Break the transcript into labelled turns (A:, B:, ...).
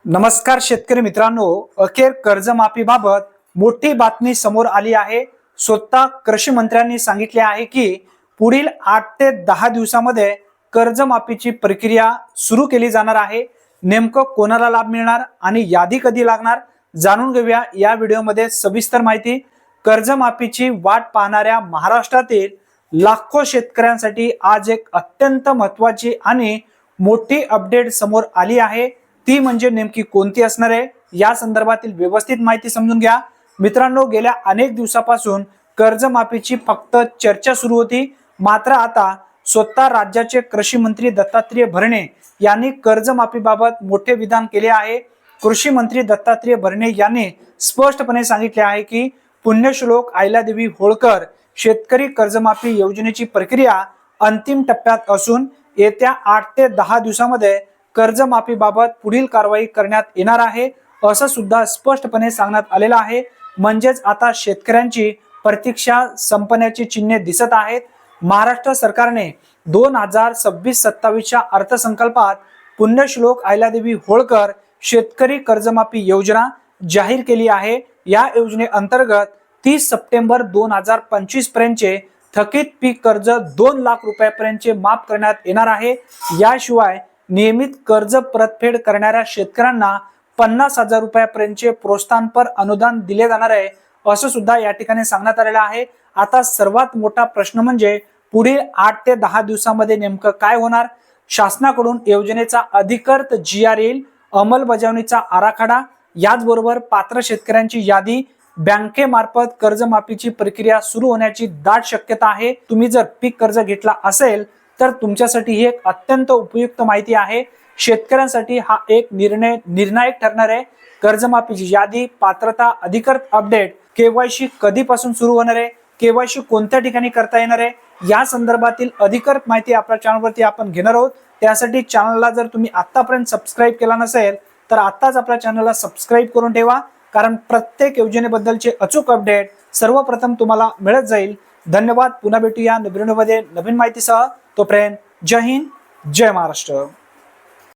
A: नमस्कार शेतकरी मित्रांनो, अखेर कर्जमाफीबाबत मोठी बातमी समोर आली आहे। स्वतः कृषी मंत्र्यांनी सांगितले आहे की पुढील 8 ते 10 दिवसांमध्ये कर्जमाफीची प्रक्रिया सुरू केली जाणार आहे। नेमकं कोणाला लाभ मिळणार आणि यादी कधी लागणार जाणून घेऊया या व्हिडिओमध्ये सविस्तर माहिती। कर्जमाफीची वाट पाहणाऱ्या महाराष्ट्रातील लाखो शेतकऱ्यांसाठी आज एक अत्यंत महत्त्वाची आणि मोठी अपडेट समोर आली आहे। ती म्हणजे नेमकी कोणती असणार आहे या संदर्भातील व्यवस्थित माहिती समजून घ्या। मित्रांनो, गेल्या अनेक दिवसापासून कर्जमाफीची फक्त चर्चा सुरू होती, मात्र आता स्वतः राज्याचे कृषी मंत्री दत्तात्रय भरणे यांनी कर्जमाफीबाबत मोठे विधान केले आहे। कृषी मंत्री दत्तात्रय भरणे यांनी स्पष्टपणे सांगितले आहे की पुण्यश्लोक अहिल्यादेवी होळकर शेतकरी कर्जमाफी योजनेची प्रक्रिया अंतिम टप्प्यात असून येत्या 8 ते 10 दिवसांमध्ये कर्जमाफीबाबत पुढील कारवाई करण्यात येणार आहे, असं सुद्धा स्पष्टपणे सांगण्यात आलेलं आहे। म्हणजेच आता शेतकऱ्यांची प्रतीक्षा संपण्याची चिन्हे दिसत आहेत। महाराष्ट्र सरकारने 2026-27च्या अर्थसंकल्पात पुण्यश्लोक अहिल्यादेवी होळकर शेतकरी कर्जमाफी योजना जाहीर केली आहे। या योजनेअंतर्गत 30 सप्टेंबर 2025 पर्यंतचे थकीत पीक कर्ज 2 लाख रुपयांपर्यंतचे माफ करण्यात येणार आहे। याशिवाय नियमित कर्ज परतफेड करणाऱ्या शेतकऱ्यांना 50,000 रुपयांपर्यंतचे प्रोत्साहनपर अनुदान दिले जाणार आहे, असं सुद्धा या ठिकाणी सांगण्यात आलेलं आहे। आता सर्वात मोठा प्रश्न म्हणजे पुढील 8 ते 10 दिवसांमध्ये नेमकं काय होणार। शासनाकडून योजनेचा अधिकृत GR येईल, अंमलबजावणीचा आराखडा, याचबरोबर पात्र शेतकऱ्यांची यादी, बँकेमार्फत कर्जमाफीची प्रक्रिया सुरू होण्याची दाट शक्यता आहे। तुम्ही जर पीक कर्ज घेतला असेल तर तुमच्यासाठी ही एक अत्यंत उपयुक्त माहिती आहे। शेतकऱ्यांसाठी हा एक निर्णायक ठरणार आहे। कर्जमाफीची यादी, पात्रता, अधिकृत अपडेट, KYC कधीपासून सुरू होणार आहे, KYC कोणत्या ठिकाणी करता येणार आहे, या संदर्भातील अधिकृत माहिती आपल्या चॅनलवरती आपण घेणार आहोत। त्यासाठी चॅनलला जर तुम्ही आतापर्यंत सबस्क्राईब केला नसेल तर आताच आपल्या चॅनलला सबस्क्राईब करून ठेवा, कारण प्रत्येक योजनेबद्दलचे अचूक अपडेट सर्वप्रथम तुम्हाला मिळत जाईल। धन्यवाद। पुन्हा भेटूया नवीन व्हिडिओमध्ये नवीन माहितीसह। तोपर्यंत जय हिंद, जय महाराष्ट्र।